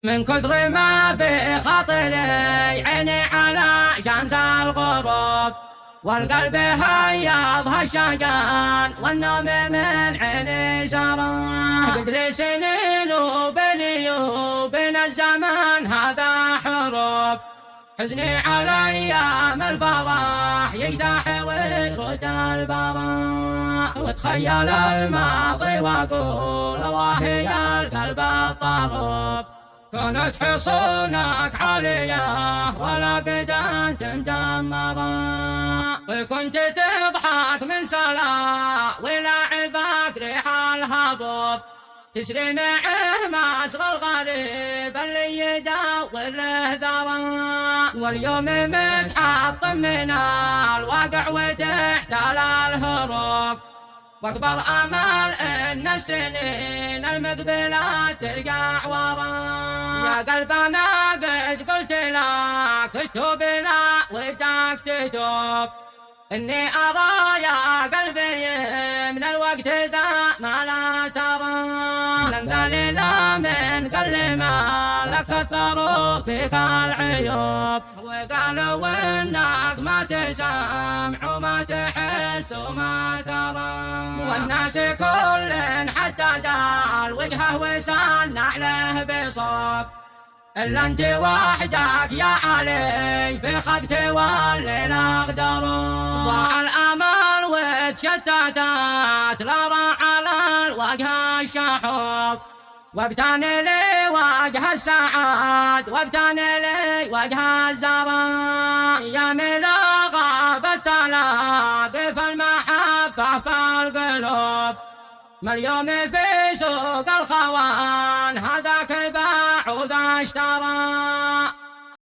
من كثر ما بخاطري عيني على شمس الغروب، والقلب هيض هالشجان والنوم من عيني سرى. قد لي سنين وبيني وبين الزمان هذا حروب، حزني على ايام الفرح يجتاح ويرد البراء، واتخيل الماضي واقول الله يا القلب الطروب. كانت حصونك عالية ولا قد أنت مدمرة، وكنت تضحك من سلا ولعبك ريح الهبوب، تسري معه مصر الغريب اللي يدور له ذرى. واليوم متحطم من الواقع وتحتال الهروب، واكبر امل ان السنين المقبله ترجع ورا. يا قلب انا قد قلت لك اكتب لا ودك تتوب، اني ارى يا قلبي من الوقت ذا ما لا ترى. لم قال لا من قل ما لك كثروا فيك العيوب، وقالوا انك ما تسمع وما تحس وما ترى. والناس كل حتى دال وجهه وصنع له بصوب، إلا أنت وحدك يا علي في خبت والليل أقدر. ضاع الأمل وتشتتت الآراء على الوجه الشحوب، وابتني لي وجه السعاد وابتني لي وجه الزرى. يا ملا غابت تلاقي في المحبة في القلوب، ما اليوم في سوق الخوان هذاك باع وذا اشترى.